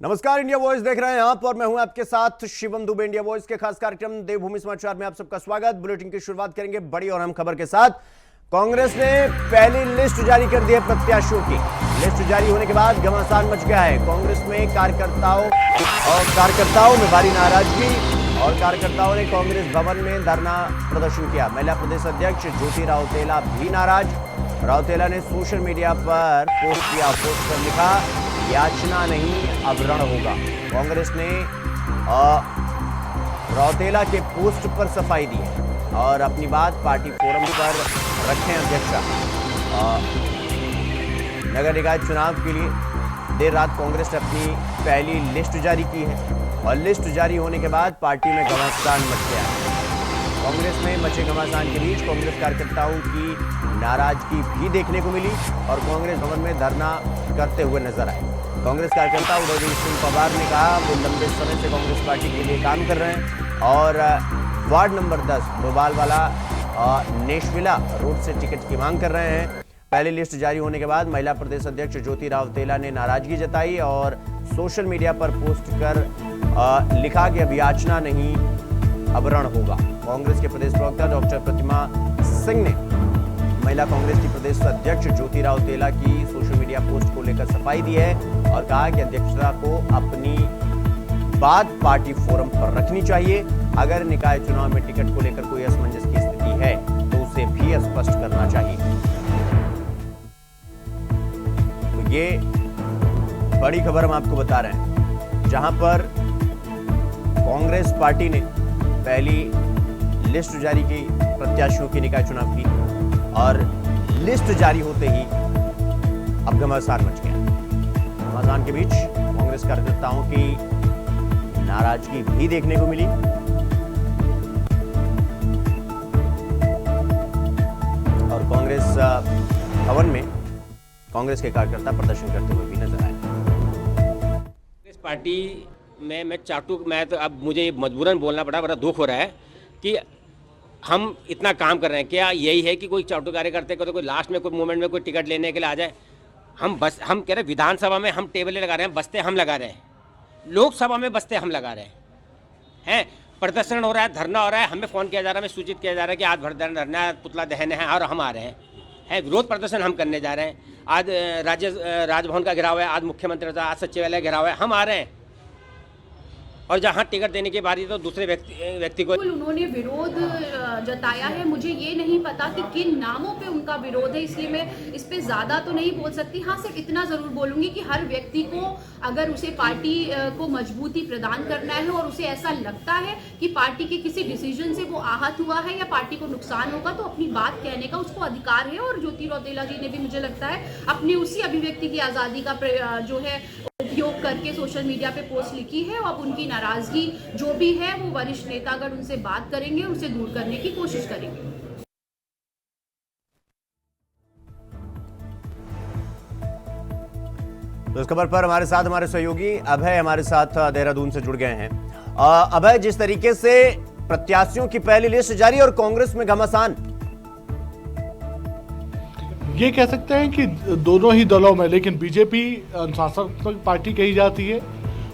नमस्कार, India voice देख रहे हैं आप और मैं हूं आपके साथ शिवम दुबे। इंडिया वॉइस के खास कार्यक्रम देवभूमि समाचार में आप सबका स्वागत। बुलेटिन की शुरुआत करेंगे बड़ी और अहम खबर के साथ। कांग्रेस ने पहली लिस्ट जारी कर दी है प्रत्याशियों की। लिस्ट जारी होने के बाद घमासान मच गया है। कांग्रेस में कार्यकर्ताओं में भारी नाराजगी और कार्यकर्ताओं ने कांग्रेस भवन में धरना प्रदर्शन किया। महिला प्रदेश अध्यक्ष ज्योति राउतेला भी नाराज। राउतेला ने सोशल मीडिया पर पोस्ट किया। पोस्ट पर लिखा, याचना नहीं अवरण होगा। कांग्रेस ने राउतेला के पोस्ट पर सफाई दी है और अपनी बात पार्टी फोरम पर रखें अध्यक्षा। नगर निकाय चुनाव के लिए देर रात कांग्रेस ने अपनी पहली लिस्ट जारी की है और लिस्ट जारी होने के बाद पार्टी में घमासान मच गया है। कांग्रेस में मचे घमासान के बीच कांग्रेस कार्यकर्ताओं की नाराजगी भी देखने को मिली और कांग्रेस भवन में धरना करते हुए नजर आए। कांग्रेस कार्यकर्ता उदयवीर सिंह पवार ने कहा वो लंबे समय से कांग्रेस पार्टी के लिए काम कर रहे हैं और ward number 10 Dobhalwala Neshvilla road से टिकट की मांग कर रहे हैं। पहली लिस्ट जारी होने के बाद महिला प्रदेश अध्यक्ष ज्योति राउतेला ने नाराजगी जताई और सोशल मीडिया पर पोस्ट कर लिखा कि अब याचना नहीं अवरण होगा। कांग्रेस के प्रदेश प्रवक्ता डॉक्टर प्रतिमा सिंह ने महिला कांग्रेस की प्रदेश अध्यक्ष ज्योति राउतेला की सोशल मीडिया पोस्ट को लेकर सफाई दी है और कहा कि अध्यक्षता को अपनी बात पार्टी फोरम पर रखनी चाहिए। अगर निकाय चुनाव में टिकट को लेकर कोई असमंजस की स्थिति है तो उसे भी स्पष्ट करना चाहिए। तो ये बड़ी खबर हम आपको बता रहे हैं, जहां पर कांग्रेस पार्टी ने पहली लिस्ट जारी की प्रत्याशियों की निकाय चुनाव की और लिस्ट जारी होते ही अब घमासान मच गया। घमासान के बीच कांग्रेस कार्यकर्ताओं की नाराजगी भी देखने को मिली और कांग्रेस भवन में कांग्रेस के कार्यकर्ता प्रदर्शन करते हुए भी नजर आए। कांग्रेस पार्टी में मैं तो अब मुझे मजबूरन बोलना पड़ा, बड़ा दुख हो रहा है कि हम इतना काम कर रहे हैं। क्या यही है कि कोई चाटू कार्यकर्ता को तो कोई लास्ट में कोई मोमेंट में कोई टिकट लेने के लिए आ जाए? हम कह रहे हैं विधानसभा में हम टेबलें लगा रहे हैं, बस्ते हम लगा रहे हैं, लोकसभा में बस्ते हम लगा रहे हैं। प्रदर्शन हो रहा है, धरना हो रहा है, हमें फ़ोन किया जा रहा है, हमें सूचित किया जा रहा है कि आज भर धरना है, पुतला दहन है और हम आ रहे हैं। विरोध प्रदर्शन हम करने जा रहे हैं। आज राजभवन का घेराव है, आज मुख्यमंत्री का, आज सचिवालय घेराव है, हम आ रहे हैं। और जहाँ टिकट देने की बारी तो दूसरे व्यक्ति को उन्होंने विरोध जताया है। मुझे ये नहीं पता कि किन नामों पे उनका विरोध है, इसलिए मैं इस पे ज़्यादा तो नहीं बोल सकती। हाँ, सिर्फ इतना ज़रूर बोलूँगी कि हर व्यक्ति को अगर उसे पार्टी को मजबूती प्रदान करना है और उसे ऐसा लगता है कि पार्टी के किसी डिसीजन से वो आहत हुआ है या पार्टी को नुकसान होगा तो अपनी बात कहने का उसको अधिकार है। और ज्योति राउतेला जी ने भी मुझे लगता है अपनी उसी अभिव्यक्ति की आज़ादी का जो है उपयोग करके सोशल मीडिया पे पोस्ट लिखी है। और अब उनकी नाराजगी जो भी है वो वरिष्ठ नेतागण उनसे बात करेंगे, उसे दूर करने की कोशिश करेंगे। तो इस खबर पर हमारे साथ हमारे सहयोगी अभय हमारे साथ देहरादून से जुड़ गए हैं। अभय, जिस तरीके से प्रत्याशियों की पहली लिस्ट जारी और कांग्रेस में घमासान, ये कह सकते हैं कि दोनों ही दलों में, लेकिन बीजेपी अनुशासनात्मक पार्टी कही जाती है,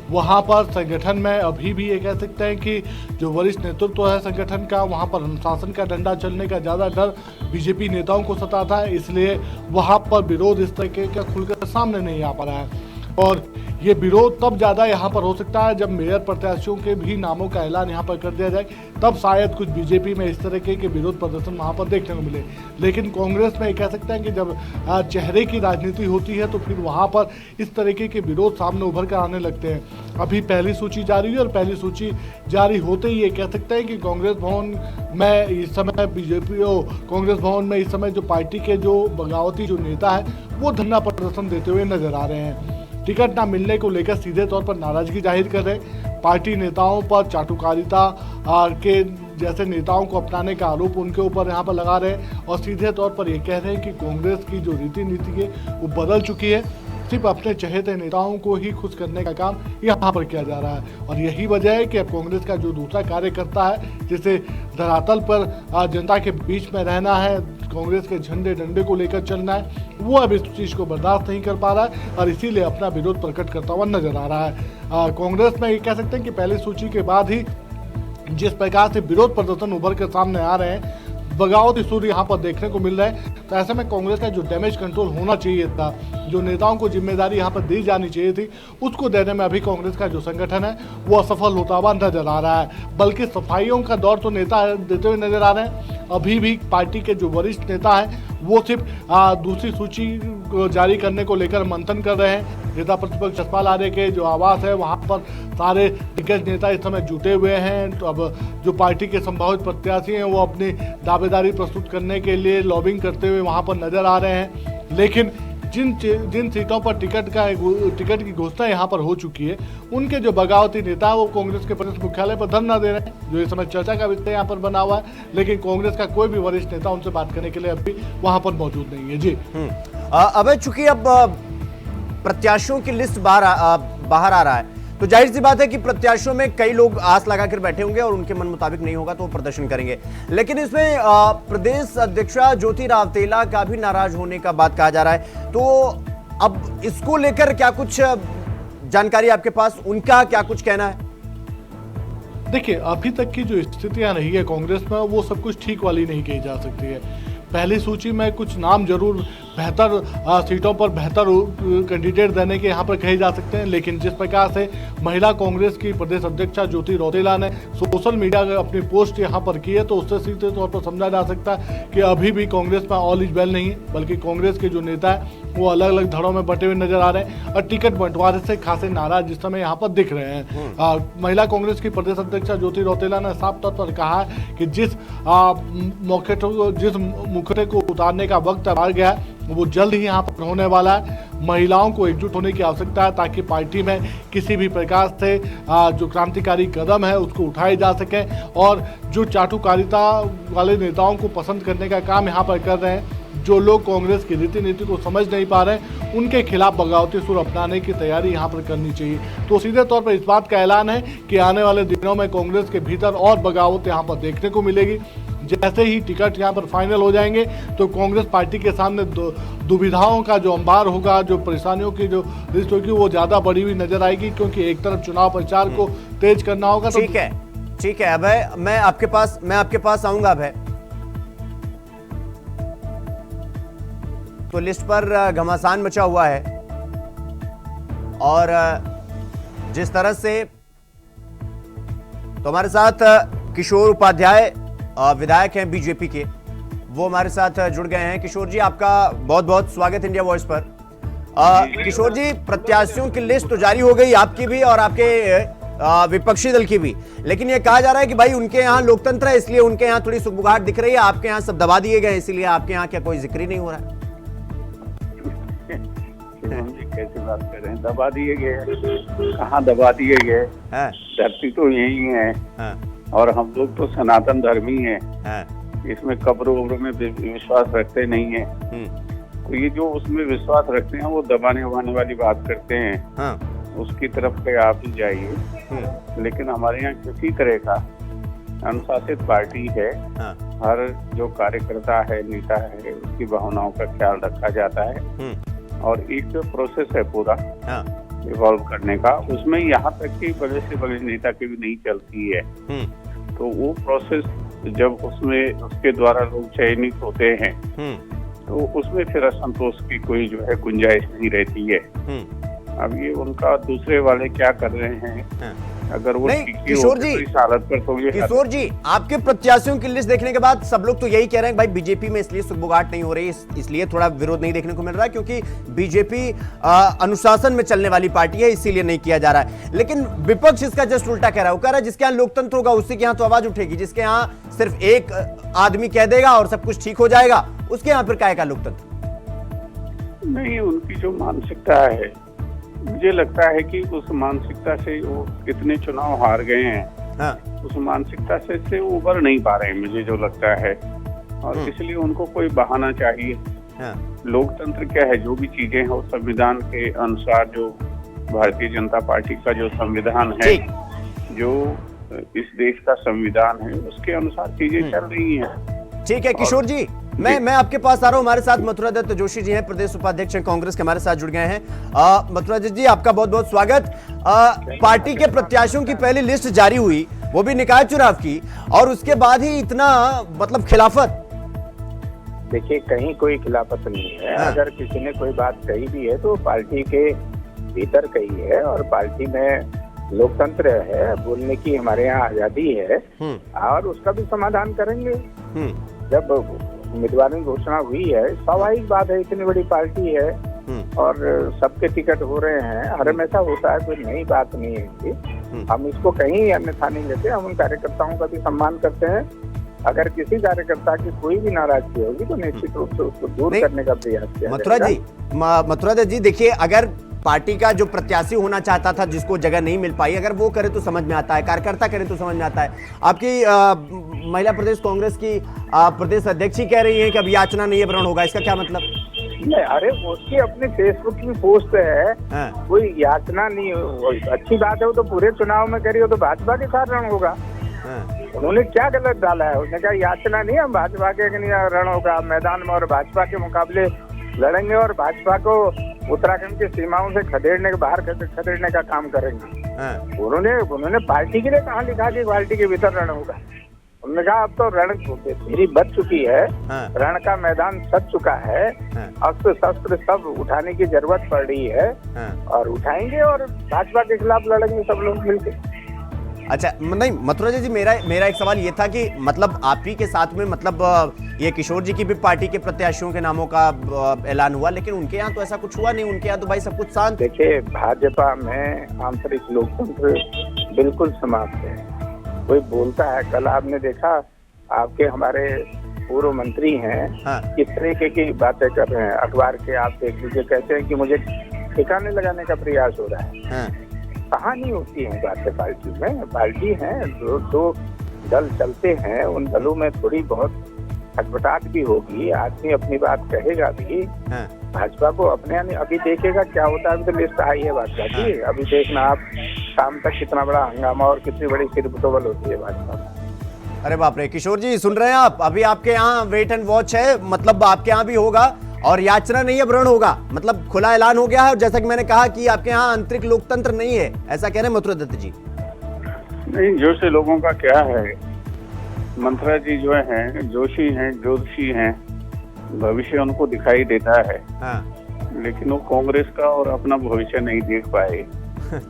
वहाँ पर संगठन में अभी भी ये कह सकते हैं कि जो वरिष्ठ नेतृत्व है संगठन का, वहाँ पर अनुशासन का डंडा चलने का ज़्यादा डर बीजेपी नेताओं को सताता है। इसलिए वहाँ पर विरोध इस तरीके का खुलकर सामने नहीं आ पा रहा है और ये विरोध तब ज़्यादा यहाँ पर हो सकता है जब मेयर प्रत्याशियों के भी नामों का ऐलान यहाँ पर कर दिया जाए, तब शायद कुछ बीजेपी में इस तरीके के विरोध प्रदर्शन वहाँ पर देखने को मिले। लेकिन कांग्रेस में कह सकते हैं कि जब चेहरे की राजनीति होती है तो फिर वहाँ पर इस तरीके के विरोध सामने उभर कर आने लगते हैं। अभी पहली सूची जारी हुई और पहली सूची जारी होते ही ये कह सकते हैं कि कांग्रेस भवन में इस समय कांग्रेस भवन में इस समय जो पार्टी के जो बगावती जो नेता है वो धरना प्रदर्शन देते हुए नजर आ रहे हैं। टिकट ना मिलने को लेकर सीधे तौर पर नाराजगी जाहिर कर रहे, पार्टी नेताओं पर चाटुकारिता के जैसे नेताओं को अपनाने का आरोप उनके ऊपर यहाँ पर लगा रहे और सीधे तौर पर ये कह रहे हैं कि कांग्रेस की जो रीति नीति है वो बदल चुकी है। सिर्फ अपने चहेते नेताओं को ही खुश करने का काम यहाँ पर किया जा रहा है। और यही वजह है कि अब कांग्रेस का जो दूसरा कार्यकर्ता है, जिसे धरातल पर जनता के बीच में रहना है, कांग्रेस के झंडे डंडे को लेकर चलना है, वो अब इस चीज़ को बर्दाश्त नहीं कर पा रहा है और इसीलिए अपना विरोध प्रकट करता हुआ नजर आ रहा है। कांग्रेस में ये कह सकते हैं कि पहली सूची के बाद ही जिस प्रकार से विरोध प्रदर्शन उभर कर सामने आ रहे हैं, बगावती सूर यहाँ पर देखने को मिल रहा है, तो ऐसे में कांग्रेस का जो डैमेज कंट्रोल होना चाहिए था, जो नेताओं को जिम्मेदारी यहाँ पर दी जानी चाहिए थी, उसको देने में अभी कांग्रेस का जो संगठन है वो असफल होता हुआ नजर आ रहा है। बल्कि सफाइयों का दौर तो नेता देते हुए नजर आ रहे हैं। अभी भी पार्टी के जो वरिष्ठ नेता हैं वो सिर्फ दूसरी सूची जारी करने को लेकर मंथन कर रहे हैं। नेता प्रतिपक्ष सतपाल आर्य के जो आवास है वहाँ पर सारे दिग्गज नेता इस समय जुटे हुए हैं। तो अब जो पार्टी के संभावित प्रत्याशी हैं वो अपनी दावेदारी प्रस्तुत करने के लिए लॉबिंग करते हुए वहाँ पर नजर आ रहे हैं। लेकिन जिन सीटों पर टिकट की घोषणा यहाँ पर हो चुकी है, उनके जो बगावती नेता है वो कांग्रेस के प्रदेश मुख्यालय पर धरना दे रहे हैं, जो इस समय चर्चा का विषय यहाँ पर बना हुआ है। लेकिन कांग्रेस का कोई भी वरिष्ठ नेता उनसे बात करने के लिए अभी वहाँ पर मौजूद नहीं है। जी अब चूंकि अब प्रत्याशियों की लिस्ट बाहर आ रहा है, तो जाहिर सी बात है कि प्रत्याशियों में कई लोग आस लगाकर बैठे होंगे और उनके मन मुताबिक नहीं होगा तो वो प्रदर्शन करेंगे। लेकिन इसमें प्रदेश अध्यक्षा ज्योति रावतेला का भी नाराज होने का बात कहा जा रहा है, तो अब इसको लेकर क्या कुछ जानकारी आपके पास, उनका क्या कुछ कहना है? देखिए, अभी तक की जो स्थितियां रही है कांग्रेस में, वो सब कुछ ठीक वाली नहीं कही जा सकती है। पहली सूची में कुछ नाम जरूर बेहतर सीटों पर बेहतर कैंडिडेट देने के यहाँ पर कहे जा सकते हैं, लेकिन जिस प्रकार से महिला कांग्रेस की प्रदेश अध्यक्षा ज्योति रावतेला ने सोशल मीडिया में अपनी पोस्ट यहाँ पर की है, तो उससे सीधे तौर पर समझा जा सकता है कि अभी भी कांग्रेस में ऑल इज वेल नहीं है, बल्कि कांग्रेस के जो नेता है वो अलग अलग धड़ों में बटे हुए नजर आ रहे हैं और टिकट बंटवारे से खासे नाराज जिस समय यहाँ पर दिख रहे हैं। महिला कांग्रेस की प्रदेश अध्यक्षा ज्योति रावतेला ने साफ तौर पर कहा है कि जिस मुखड़े को उतारने का वक्त आ गया है वो जल्द ही यहाँ पर होने वाला है। महिलाओं को एकजुट होने की आवश्यकता है ताकि पार्टी में किसी भी प्रकार से जो क्रांतिकारी कदम है उसको उठाए जा सके, और जो चाटुकारिता वाले नेताओं को पसंद करने का काम यहाँ पर कर रहे हैं, जो लोग कांग्रेस की रीति नीति को समझ नहीं पा रहे हैं, उनके खिलाफ बगावती सुर अपनाने की तैयारी यहाँ पर करनी चाहिए। तो सीधे तौर पर इस बात का ऐलान है कि आने वाले दिनों में कांग्रेस के भीतर और बगावत यहाँ पर देखने को मिलेगी। जैसे ही टिकट यहाँ पर फाइनल हो जाएंगे तो कांग्रेस पार्टी के सामने दुविधाओं का जो अंबार होगा, जो परेशानियों की जो लिस्ट होगी, वो ज़्यादा बड़ी हुई नजर आएगी, क्योंकि एक तरफ चुनाव प्रचार को तेज करना होगा। ठीक है अभय, मैं आपके पास आऊंगा अभय। तो लिस्ट पर घमासान मचा हुआ है और जिस तरह से तो हमारे साथ किशोर उपाध्याय विधायक हैं बीजेपी के, वो हमारे साथ जुड़ गए हैं। किशोर जी, आपका बहुत बहुत स्वागत इंडिया वॉइस पर। किशोर जी, प्रत्याशियों की लिस्ट तो जारी हो गई, आपकी भी और आपके विपक्षी दल की भी, लेकिन ये कहा जा रहा है कि भाई उनके यहाँ लोकतंत्र है इसलिए उनके यहाँ थोड़ी सुगबुगाहट दिख रही है, आपके यहाँ सब दबा दिए गए इसीलिए आपके यहाँ क्या कोई जिक्र ही नहीं हो रहा है? कैसे बात कर रहे हैं? दबा दिए गए? कहाँ दबा दिए गए? धरती तो यही है और हम लोग तो सनातन धर्मी हैं, इसमें कब्र उब्र में विश्वास रखते नहीं है। तो ये जो उसमें विश्वास रखते हैं वो दबाने उबाने वाली बात करते हैं, उसकी तरफ के आप ही जाइए। लेकिन हमारे यहाँ किसी तरह का अनुशासित पार्टी है, हर जो कार्यकर्ता है, नेता है, उसकी भावनाओं का ख्याल रखा जाता है और एक प्रोसेस है पूरा इवॉल्व करने का, उसमें यहाँ तक कि बड़े से बड़े नेता की भी नहीं चलती है। तो वो प्रोसेस जब उसमें उसके द्वारा लोग चयनित होते हैं तो उसमें फिर असंतोष की कोई जो है गुंजाइश नहीं रहती है। अब ये उनका दूसरे वाले क्या कर रहे हैं, अगर वो किशोर जी, इस हालत पर तो ये किशोर जी, आपके प्रत्याशियों की लिस्ट देखने के बाद सब लोग तो यही कह रहे हैं भाई बीजेपी में इसलिए सुगबुगाहट नहीं हो रही, इसलिए थोड़ा विरोध नहीं देखने को मिल रहा है क्योंकि बीजेपी अनुशासन में चलने वाली पार्टी है, इसीलिए नहीं किया जा रहा है। लेकिन विपक्ष इसका जस्ट उल्टा कह रहा है, वो कह रहा है जिसके यहाँ लोकतंत्र होगा उसी के यहाँ तो आवाज उठेगी, जिसके यहाँ सिर्फ एक आदमी कह देगा और सब कुछ ठीक हो जाएगा उसके यहाँ फिर काहे का लोकतंत्र? नहीं, उनकी जो मानसिकता है, मुझे लगता है कि उस मानसिकता से वो कितने चुनाव हार गए हैं, उस मानसिकता से उबर नहीं पा रहे हैं, मुझे जो लगता है। और इसलिए उनको कोई बहाना चाहिए लोकतंत्र क्या है, जो भी चीजें हैं वो संविधान के अनुसार, जो भारतीय जनता पार्टी का जो संविधान है, जो इस देश का संविधान है, उसके अनुसार चीजें चल रही हैं। ठीक है किशोर जी, मैं आपके पास आ रहा हूं। हमारे साथ मथुरा दत्त जोशी जी हैं, प्रदेश उपाध्यक्ष हैं कांग्रेस के, हमारे साथ जुड़ गए हैं। मथुरा दत्त जी, आपका बहुत बहुत स्वागत। पार्टी के प्रत्याशियों की पहली लिस्ट जारी हुई, वो भी निकाय चुनाव की, और उसके बाद ही इतना मतलब खिलाफत। देखिए, कहीं कोई खिलाफत नहीं है। अगर किसी ने कोई बात कही भी है तो पार्टी के भीतर कही है, और पार्टी में लोकतंत्र है, बोलने की हमारे यहाँ आजादी है, और उसका भी समाधान करेंगे। जब उम्मीदवारों की घोषणा हुई है, स्वाभाविक बात है, इतनी बड़ी पार्टी है और सबके टिकट हो रहे हैं, हर हमेशा होता है, कोई नई बात नहीं है। हम इसको कहीं अन्यथा नहीं लेते, हम उन कार्यकर्ताओं का भी सम्मान करते हैं। अगर किसी कार्यकर्ता की कोई भी नाराजगी होगी तो निश्चित रूप से उसको दूर करने का प्रयास किया जाएगा। मथुरा जी देखिए, अगर पार्टी का जो प्रत्याशी होना चाहता था, जिसको जगह नहीं मिल पाई, अगर वो करे तो समझ में आता है, कार्यकर्ता करे तो समझ में आता है। आपकी महिला प्रदेश कांग्रेस की प्रदेश अध्यक्ष ही कह रही है कि अब याचना नहीं है, वरण होगा, इसका क्या मतलब? नहीं, अरे उसकी अपनी फेसबुक की पोस्ट है, कोई याचना नहीं, अच्छी बात है। वो तो पूरे चुनाव में करी हो तो भाजपा के साथ रण होगा। उन्होंने क्या गलत डाला है? उसने कहा याचना नहीं, हम भाजपा के रण होगा मैदान में, और भाजपा के मुकाबले लड़ेंगे, और भाजपा को उत्तराखंड की सीमाओं से बाहर खदेड़ने का काम करेंगे। उन्होंने पार्टी के लिए कहाँ लिखा कि पार्टी के भीतर रण होगा? उन्होंने कहा अब तो रण मेरी बच चुकी है, रण का मैदान सज चुका है, अस्त्र शस्त्र सब उठाने की जरूरत पड़ रही है, और उठाएंगे और भाजपा के खिलाफ लड़ेंगे सब लोग मिलकर। अच्छा, नहीं मथुरा जी, मेरा एक सवाल ये था कि मतलब आप ही के साथ में, मतलब ये किशोर जी की भी पार्टी के प्रत्याशियों के नामों का ऐलान हुआ, लेकिन उनके यहाँ तो ऐसा कुछ हुआ नहीं। उनके यहाँ तो भाई सब कुछ शांत। देखिए, भाजपा में आंतरिक लोकतंत्र बिल्कुल समाप्त है। कोई बोलता है, कल आपने देखा आपके हमारे पूर्व मंत्री हैं, किस तरीके की बातें कर रहे हैं, अखबार के आप देख लीजिए, कहते हैं कि मुझे ठिकाने लगाने का प्रयास हो रहा है। कहाँ नहीं होती है बातें पार्टी में? पार्टी है, दो दल चलते हैं, उन दलों में थोड़ी बहुत खटपटाहट भी होगी, आदमी अपनी बात कहेगा भी। भाजपा को अपने अभी देखेगा क्या होता है। अभी तो लिस्ट आई है भाजपा की, अभी देखना आप शाम तक कितना बड़ा हंगामा और कितनी बड़ी सिरबतोबल होती है भाजपा। अरे बाप रे, किशोर जी सुन रहे हैं आप? अभी आपके यहाँ वेट एंड वॉच है, मतलब आपके यहाँ भी होगा, और याचना नहीं है, वरण होगा, मतलब खुला ऐलान हो गया है। और जैसा कि मैंने कहा कि आपके यहाँ आंतरिक लोकतंत्र नहीं है, ऐसा कह रहे हैं मथुरा दत्त जी। नहीं, जोशी लोगों का क्या है, मंत्रा जी जो हैं, जोशी हैं, भविष्य उनको दिखाई देता है, लेकिन वो कांग्रेस का और अपना भविष्य नहीं देख पाए।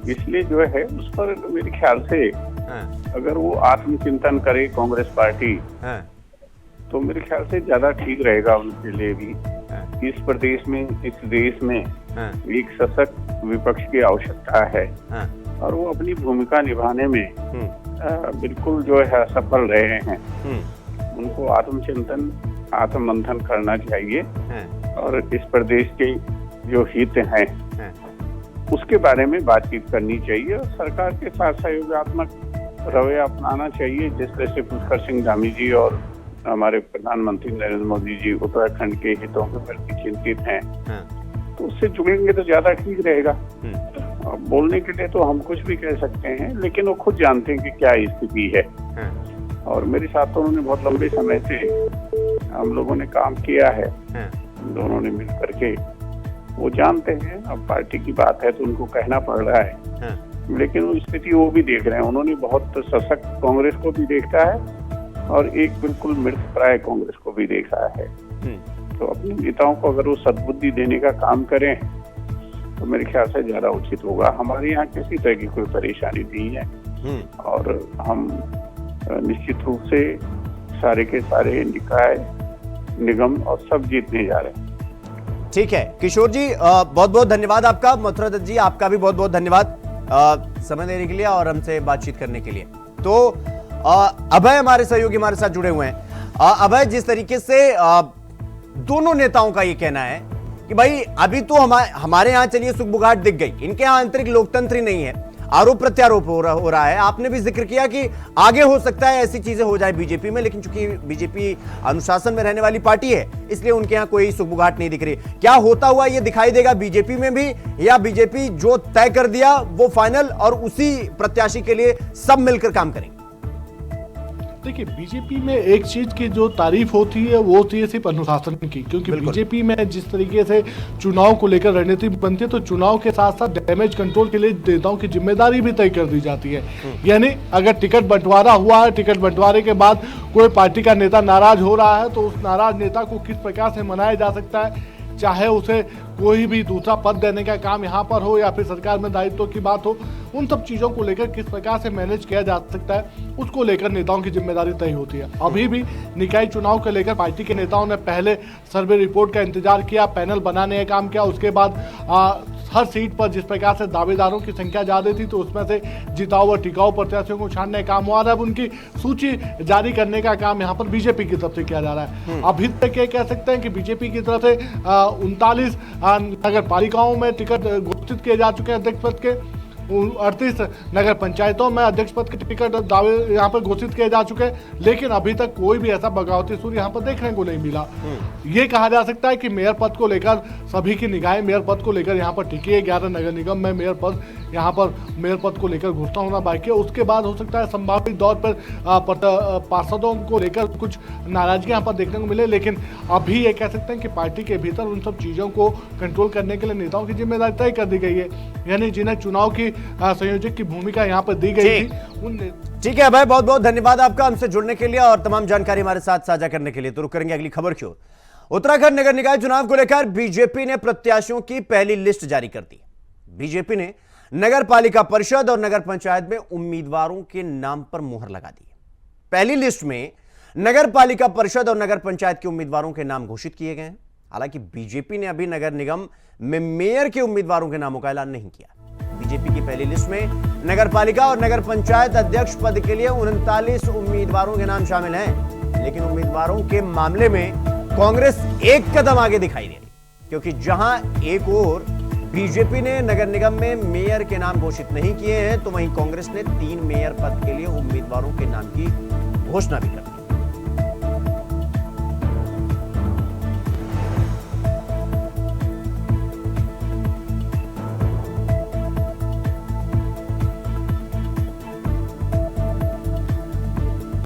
इसलिए जो है उस पर मेरे ख्याल से अगर वो आत्मचिंतन करे कांग्रेस पार्टी, तो मेरे ख्याल से ज्यादा ठीक रहेगा उनके लिए भी। इस प्रदेश में, इस देश में एक सशक्त विपक्ष की आवश्यकता है, और वो अपनी भूमिका निभाने में बिल्कुल जो है सफल रहे हैं। उनको आत्मचिंतन, आत्ममंथन करना चाहिए, और इस प्रदेश के जो हित हैं उसके बारे में बातचीत करनी चाहिए, और सरकार के साथ सहयोगात्मक रवैया अपनाना चाहिए। जिस तरह से पुष्कर सिंह धामी जी और हमारे प्रधानमंत्री नरेंद्र मोदी जी उत्तराखंड के हितों के प्रति चिंतित हैं, तो उससे जुड़ेंगे तो ज्यादा ठीक रहेगा। बोलने के लिए तो हम कुछ भी कह सकते हैं, लेकिन वो खुद जानते हैं कि क्या स्थिति है। और मेरे साथ तो उन्होंने बहुत लंबे समय से हम लोगों ने काम किया है, दोनों ने मिल करके, वो जानते हैं। अब पार्टी की बात है तो उनको कहना पड़ रहा है, लेकिन वो स्थिति वो भी देख रहे हैं। उन्होंने बहुत सशक्त कांग्रेस को भी देखा है, और एक बिल्कुल मृतप्राय कांग्रेस को भी देखा है। तो अपने नेताओं को अगर वो सद्बुद्धि देने का काम करें तो मेरे ख्याल से ज्यादा उचित होगा। हमारे यहाँ किसी तरह की कोई परेशानी नहीं है, और हम निश्चित रूप से सारे के सारे निकाय, निगम और सब जीतने जा रहे हैं। ठीक है किशोर जी, बहुत बहुत धन्यवाद आपका। मथुरा दत्त जी, आपका भी बहुत बहुत धन्यवाद समय देने के लिए और हमसे बातचीत करने के लिए। तो अभय हमारे सहयोगी हमारे साथ जुड़े हुए हैं। अभय, जिस तरीके से दोनों नेताओं का ये कहना है कि भाई अभी तो हमारे यहाँ चलिए सुख बुगाहट दिख गई, इनके यहाँ आंतरिक लोकतंत्र ही नहीं है, आरोप प्रत्यारोप हो रहा है। आपने भी जिक्र किया कि आगे हो सकता है ऐसी चीजें हो जाए बीजेपी में, लेकिन चूंकि बीजेपी अनुशासन में रहने वाली पार्टी है इसलिए उनके यहां कोई सुगबुगाहट नहीं दिख रही। क्या होता हुआ यह दिखाई देगा बीजेपी में भी, या बीजेपी जो तय कर दिया वो फाइनल और उसी प्रत्याशी के लिए सब मिलकर काम करेंगे? देखिए, बीजेपी में एक चीज की जो तारीफ होती है वो होती है सिर्फ अनुशासन की, क्योंकि बीजेपी में जिस तरीके से चुनाव को लेकर रणनीति बनती है तो चुनाव के साथ साथ डैमेज कंट्रोल के लिए नेताओं की जिम्मेदारी भी तय कर दी जाती है। यानी अगर टिकट बंटवारा हुआ है, टिकट बंटवारे के बाद कोई पार्टी का नेता नाराज हो रहा है तो उस नाराज नेता को किस प्रकार से मनाया जा सकता है, चाहे उसे कोई भी दूसरा पद देने का काम यहाँ पर हो या फिर सरकार में दायित्व की बात हो, उन सब चीज़ों को लेकर किस प्रकार से मैनेज किया जा सकता है उसको लेकर नेताओं की जिम्मेदारी तय होती है। अभी भी निकाय चुनाव को लेकर पार्टी के नेताओं ने पहले सर्वे रिपोर्ट का इंतजार किया, पैनल बनाने का काम किया, उसके बाद हर सीट पर जिस प्रकार से दावेदारों की संख्या ज़्यादा थी तो उसमें से जिताऊ और टिकाऊ प्रत्याशियों को छानने का काम हुआ और अब उनकी सूची जारी करने का काम यहाँ पर बीजेपी की तरफ से किया जा रहा है। अभी तक ये कह सकते हैं कि बीजेपी की तरफ से 39 नगर पालिकाओं में टिकट घोषित किए जा चुके हैं अध्यक्ष पद के, 38 नगर पंचायतों में अध्यक्ष पद के टिकट दावे यहाँ पर घोषित किए जा चुके हैं, लेकिन अभी तक कोई भी ऐसा बगावती सूर यहाँ पर देखने को नहीं मिला। ये कहा जा सकता है कि मेयर पद को लेकर सभी की निगाहें मेयर पद को लेकर यहाँ पर टिकी है। 11 नगर निगम में मेयर पद यहाँ पर मेयर पद को लेकर घोषणा होना बाकी है। उसके बाद हो सकता है संभावित दौर पर पार्षदों को लेकर कुछ नाराजगी यहाँ पर देखने को मिले, लेकिन अभी ये कह सकते हैं कि पार्टी के भीतर उन सब चीज़ों को कंट्रोल करने के लिए नेताओं की जिम्मेदारी तय कर दी गई है। यानी जिन्हें चुनाव की संयोजक की भूमिका यहाँ पर दी गई थी। ठीक है भाई, बहुत बहुत धन्यवाद आपका हमसे जुड़ने के लिए और तमाम जानकारी हमारे साथ साझा करने के लिए। तो रुक करेंगे अगली खबर की ओर। उत्तराखंड नगर निकाय चुनाव को लेकर बीजेपी ने प्रत्याशियों की पहली लिस्ट जारी कर दी। बीजेपी ने नगर पालिका परिषद और नगर पंचायत में उम्मीदवारों के नाम पर मुहर लगा दी। पहली लिस्ट में नगर पालिका परिषद और नगर पंचायत के उम्मीदवारों के नाम घोषित किए गए हैं। हालांकि बीजेपी ने अभी नगर निगम में मेयर के उम्मीदवारों के नामों का ऐलान नहीं किया। बीजेपी की पहली लिस्ट में नगर पालिका और नगर पंचायत अध्यक्ष पद के लिए 39 उम्मीदवारों के नाम शामिल हैं, लेकिन उम्मीदवारों के मामले में कांग्रेस एक कदम आगे दिखाई दे रही, क्योंकि जहां एक ओर बीजेपी ने नगर निगम में मेयर के नाम घोषित नहीं किए हैं तो वहीं कांग्रेस ने 3 मेयर पद के लिए उम्मीदवारों के नाम की घोषणा भी कर दी।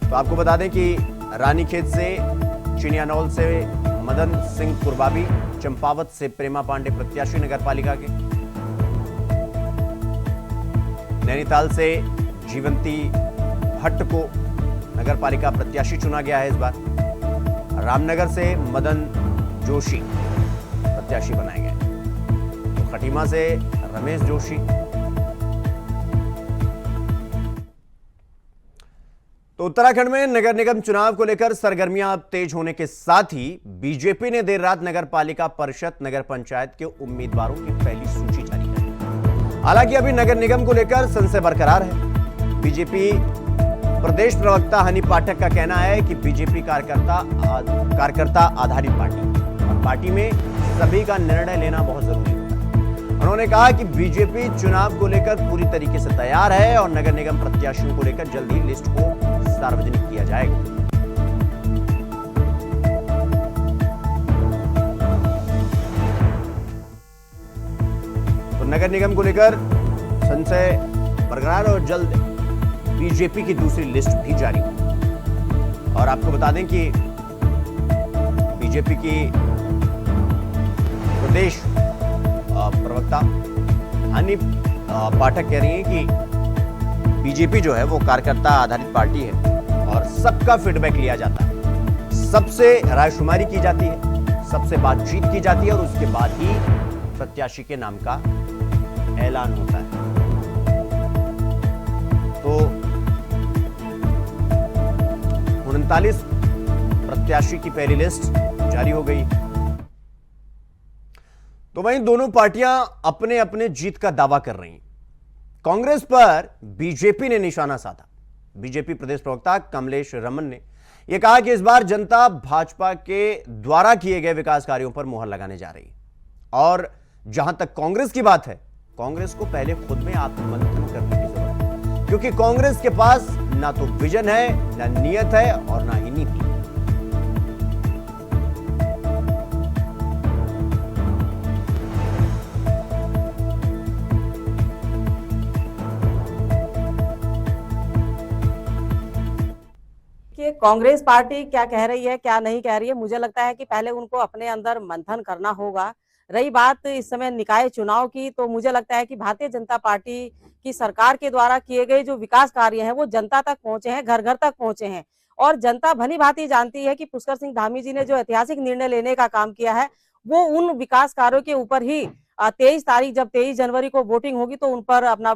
तो आपको बता दें कि रानीखेत से चिड़ियानौल से मदन सिंह कुरबाबी, चंपावत से प्रेमा पांडे प्रत्याशी नगर पालिका के, नैनीताल से जीवंती भट्ट को नगर पालिका प्रत्याशी चुना गया है इस बार, रामनगर से मदन जोशी प्रत्याशी बनाए गए, तो खटीमा से रमेश जोशी। तो उत्तराखंड में नगर निगम चुनाव को लेकर सरगर्मियां अब तेज होने के साथ ही बीजेपी ने देर रात नगर पालिका परिषद नगर पंचायत के उम्मीदवारों की पहली सूची जारी कर दी। हालांकि अभी नगर निगम को लेकर संशय बरकरार है। बीजेपी प्रदेश प्रवक्ता हनी पाठक का कहना है कि बीजेपी कार्यकर्ता आधारित पार्टी और पार्टी में सभी का निर्णय लेना बहुत जरूरी होता है। उन्होंने कहा कि बीजेपी चुनाव को लेकर पूरी तरीके से तैयार है और नगर निगम प्रत्याशियों को लेकर जल्द ही लिस्ट को सार्वजनिक किया जाएगा। तो नगर निगम को लेकर संशय बरकरार और जल्द बीजेपी की दूसरी लिस्ट भी जारी होगी। और आपको बता दें कि बीजेपी की प्रदेश प्रवक्ता हनी पाठक कह रही हैं कि बीजेपी जो है वो कार्यकर्ता आधारित पार्टी है और सबका फीडबैक लिया जाता है, सबसे रायशुमारी की जाती है, सबसे बातचीत की जाती है और उसके बाद ही प्रत्याशी के नाम का ऐलान होता है। तो 39 प्रत्याशी की पहली लिस्ट जारी हो गई। तो वहीं दोनों पार्टियां अपने अपने जीत का दावा कर रही हैं। कांग्रेस पर बीजेपी ने निशाना साधा। बीजेपी प्रदेश प्रवक्ता कमलेश रमन ने यह कहा कि इस बार जनता भाजपा के द्वारा किए गए विकास कार्यों पर मुहर लगाने जा रही है और जहां तक कांग्रेस की बात है कांग्रेस को पहले खुद में आत्ममंथन करने की जरूरत है, क्योंकि कांग्रेस के पास ना तो विजन है, ना नियत है और ना ही नीति। कि कांग्रेस पार्टी क्या कह रही है क्या नहीं कह रही है, मुझे लगता है कि पहले उनको अपने अंदर मंथन करना होगा। रही बात इस समय निकाय चुनाव की, तो मुझे लगता है कि भारतीय जनता पार्टी की सरकार के द्वारा किए गए जो विकास कार्य हैं वो जनता तक पहुंचे हैं, घर घर तक पहुंचे हैं। और जनता भली भांति जानती है कि पुष्कर सिंह धामी जी ने जो ऐतिहासिक निर्णय लेने का काम किया है वो उन विकास कार्यों के ऊपर ही 23 तारीख जब 23 जनवरी को वोटिंग होगी तो उन पर अपना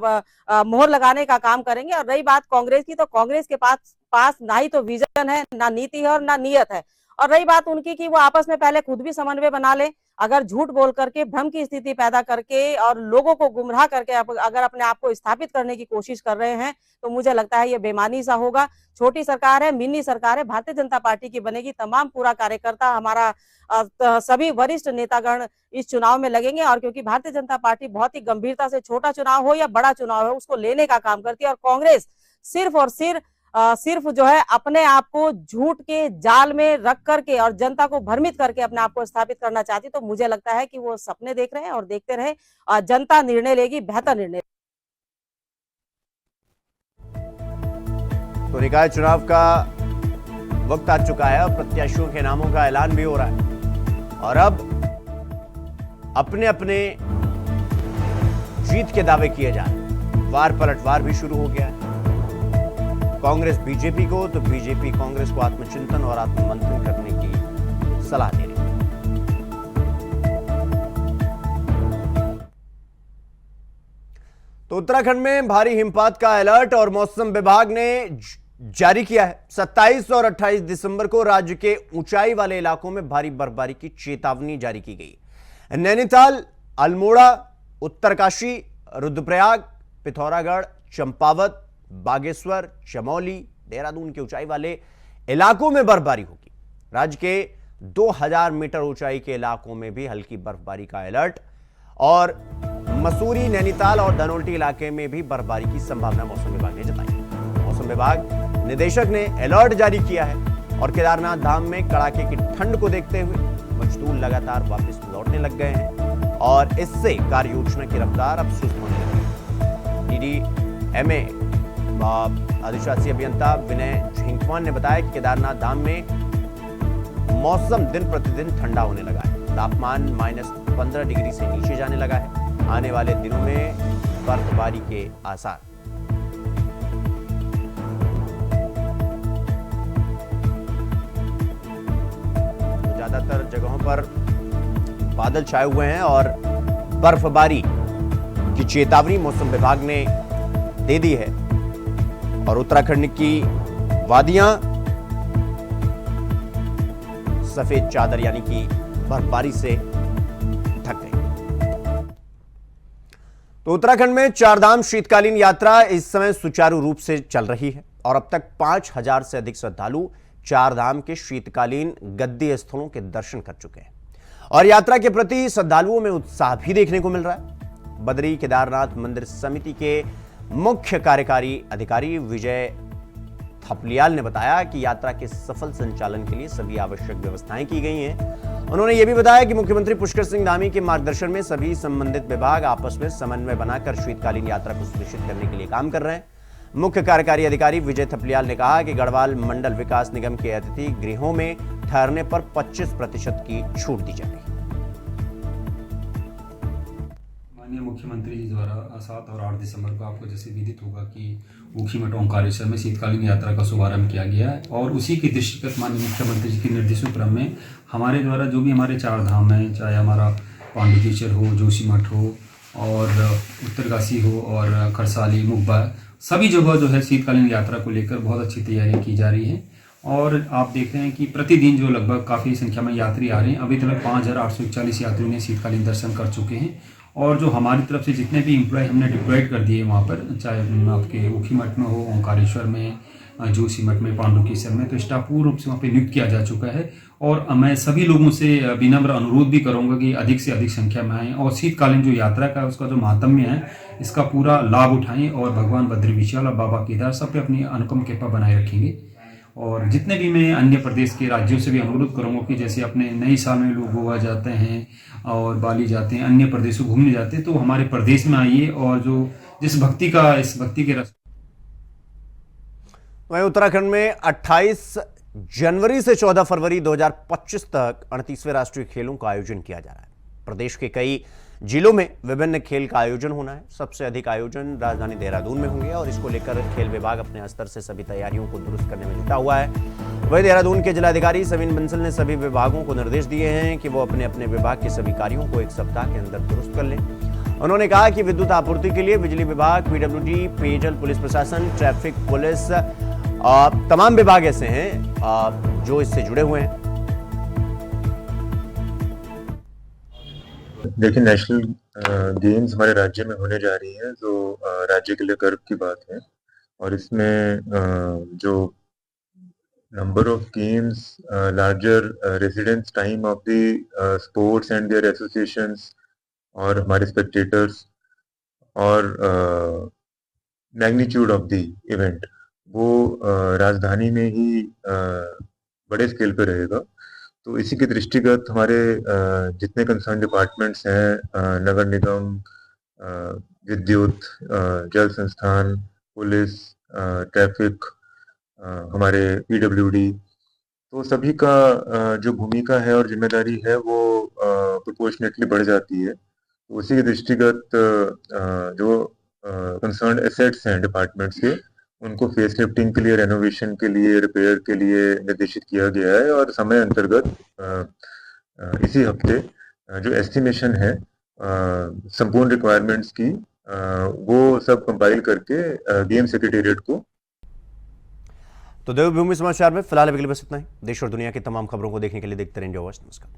मोहर लगाने का काम करेंगे। और रही बात कांग्रेस की, तो कांग्रेस के पास ना ही तो विजन है, ना नीति है और ना नियत है। और रही बात उनकी कि वो आपस में पहले खुद भी समन्वय बना ले। अगर झूठ बोल करके, भ्रम की स्थिति पैदा करके और लोगों को गुमराह करके अगर अपने आप को स्थापित करने की कोशिश कर रहे हैं तो मुझे लगता है ये बेईमानी सा होगा। छोटी सरकार है, मिनी सरकार है, भारतीय जनता पार्टी की बनेगी। तमाम पूरा कार्यकर्ता हमारा सभी वरिष्ठ नेतागण इस चुनाव में लगेंगे। और क्योंकि भारतीय जनता पार्टी बहुत ही गंभीरता से, छोटा चुनाव हो या बड़ा चुनाव हो, उसको लेने का काम करती है। और कांग्रेस सिर्फ और सिर्फ जो है अपने आप को झूठ के जाल में रख करके और जनता को भ्रमित करके अपने आप को स्थापित करना चाहती। तो मुझे लगता है कि वो सपने देख रहे हैं और देखते रहे, और जनता निर्णय लेगी, बेहतर निर्णय। तो निकाय चुनाव का वक्त आ चुका है और प्रत्याशियों के नामों का ऐलान भी हो रहा है और अब अपने अपने जीत के दावे किए जा रहे हैं। वार पलटवार भी शुरू हो गया है। कांग्रेस बीजेपी को, तो बीजेपी कांग्रेस को आत्मचिंतन और आत्ममंथन करने की सलाह दे रही है। तो उत्तराखंड में भारी हिमपात का अलर्ट और मौसम विभाग ने जारी किया है। 27 और 28 दिसंबर को राज्य के ऊंचाई वाले इलाकों में भारी बर्फबारी की चेतावनी जारी की गई। नैनीताल, अल्मोड़ा, उत्तरकाशी, रुद्रप्रयाग, पिथौरागढ़, चंपावत, बागेश्वर, चमौली, देहरादून के ऊंचाई वाले इलाकों में बर्फबारी होगी। राज्य के 2000 मीटर ऊंचाई के इलाकों में भी हल्की बर्फबारी का अलर्ट और मसूरी, नैनीताल और धनोल्टी इलाके में भी बर्फबारी की संभावना मौसम विभाग ने जताई। मौसम विभाग निदेशक ने अलर्ट जारी किया है और केदारनाथ धाम में कड़ाके की ठंड को देखते हुए मजदूर लगातार वापस लौटने लग गए हैं और इससे कार्य योजना की रफ्तार अब सुस्त होने लगी है। डीडीएमए अधिशासी अभियंता विनय झिंकवान ने बताया कि केदारनाथ धाम में मौसम दिन प्रतिदिन ठंडा होने लगा है। तापमान -15 डिग्री से नीचे जाने लगा है। आने वाले दिनों में बर्फबारी के आसार। तो ज्यादातर जगहों पर बादल छाए हुए हैं और बर्फबारी की चेतावनी मौसम विभाग ने दे दी है और उत्तराखंड की वादियां सफेद चादर यानी कि बर्फबारी से ढक गई। तो उत्तराखंड में चारधाम शीतकालीन यात्रा इस समय सुचारू रूप से चल रही है और अब तक 5000 से अधिक श्रद्धालु चारधाम के शीतकालीन गद्दी स्थलों के दर्शन कर चुके हैं और यात्रा के प्रति श्रद्धालुओं में उत्साह भी देखने को मिल रहा है। बद्री केदारनाथ मंदिर समिति के मुख्य कार्यकारी अधिकारी विजय थपलियाल ने बताया कि यात्रा के सफल संचालन के लिए सभी आवश्यक व्यवस्थाएं की गई हैं। उन्होंने यह भी बताया कि मुख्यमंत्री पुष्कर सिंह धामी के मार्गदर्शन में सभी संबंधित विभाग आपस में समन्वय बनाकर शीतकालीन यात्रा को सुनिश्चित करने के लिए काम कर रहे हैं। मुख्य कार्यकारी अधिकारी विजय थपलियाल ने कहा कि गढ़वाल मंडल विकास निगम के अतिथि गृहों में ठहरने पर 25% की छूट दी जाएगी। माननीय मुख्यमंत्री जी द्वारा 7 और 8 दिसंबर को आपको जैसे विदित होगा कि ऊखीमठ ओंकारेश्वर में शीतकालीन यात्रा का शुभारंभ किया गया है और उसी के दृष्टिगत माननीय मुख्यमंत्री जी के निर्देशों क्रम में हमारे द्वारा जो भी हमारे चार धाम हैं, चाहे हमारा पांडुकेश्वर हो, जोशीमठ हो और उत्तरकाशी हो और खरसाली, मुब्बा, सभी जगह जो है शीतकालीन यात्रा को लेकर बहुत अच्छी तैयारियां की जा रही हैं और आप देख रहे हैं कि प्रतिदिन जो लगभग काफ़ी संख्या में यात्री आ रहे हैं। अभी तक 5841 यात्रियों ने शीतकालीन दर्शन कर चुके हैं और जो हमारी तरफ से जितने भी एम्प्लॉय हमने डिप्लॉयड कर दिए वहाँ पर, चाहे आपके ऊखीमठ में हो, ओंकारेश्वर में, जोशीमठ में, पांडुकेश्वर में, तो स्टाफ पूर्ण रूप से वहाँ पे नियुक्त किया जा चुका है और मैं सभी लोगों से विनम्र अनुरोध भी करूंगा कि अधिक से अधिक संख्या में आएँ और शीतकालीन जो यात्रा का उसका जो महात्म्य है इसका पूरा लाभ उठाएं और भगवान बद्री विशाल और बाबा केदार सब पे अपनी अनुपम कृपा बनाए रखेंगे। और जितने भी मैं अन्य प्रदेश के राज्यों से भी अनुरोध करूंगा कि जैसे अपने नई साल में लोग गोवा जाते हैं और बाली जाते हैं, अन्य प्रदेशों घूमने जाते हैं, तो हमारे प्रदेश में आइए और जो इस भक्ति के रस। वहीं उत्तराखंड में 28 जनवरी से 14 फरवरी 2025 तक 38वें राष्ट्रीय खेलों का आयोजन किया जा रहा है। प्रदेश के कई जिलों में विभिन्न खेल का आयोजन होना है। सबसे अधिक आयोजन राजधानी देहरादून में होंगे और इसको लेकर खेल विभाग अपने स्तर से सभी तैयारियों को दुरुस्त करने में जुटा हुआ है। वहीं देहरादून के जिलाधिकारी सविन बंसल ने सभी विभागों को निर्देश दिए हैं कि वो अपने अपने विभाग के सभी कार्यों को 1 सप्ताह के अंदर दुरुस्त कर लें। उन्होंने कहा कि विद्युत आपूर्ति के लिए बिजली विभाग, पीडब्ल्यूडी, पेयजल पुलिस प्रशासन, ट्रैफिक पुलिस, तमाम विभाग ऐसे हैं जो इससे जुड़े हुए हैं। देखिए, नेशनल गेम्स हमारे राज्य में होने जा रही है, जो राज्य के लिए गर्व की बात है। और इसमें जो number of games, larger residence time of the sports and their associations और हमारे स्पेक्टेटर्स और मैग्नीट्यूड ऑफ द इवेंट वो राजधानी में ही बड़े स्केल पे रहेगा। तो इसी के दृष्टिगत हमारे जितने कंसर्न डिपार्टमेंट्स हैं, नगर निगम, विद्युत, जल संस्थान, पुलिस, ट्रैफिक, हमारे पीडब्ल्यूडी, तो सभी का जो भूमिका है और जिम्मेदारी है वो प्रोपोर्शनेटली बढ़ जाती है। तो उसी के दृष्टिगत जो कंसर्न एसेट्स हैं डिपार्टमेंट्स के, उनको फेस लिफ्टिंग के लिए, रेनोवेशन के लिए, रिपेयर के लिए निर्देशित किया गया है। और समय अंतर्गत इसी हफ्ते जो एस्टिमेशन है संपूर्ण रिक्वायरमेंट्स की, वो सब कंपाइल करके गेम सेक्रेटेरिएट को। तो देवभूमि समाचार में फिलहाल अभी के लिए बस इतना ही। देश और दुनिया की तमाम खबरों को देखने के लिए देखते रहें इंडिया वॉच। नमस्कार।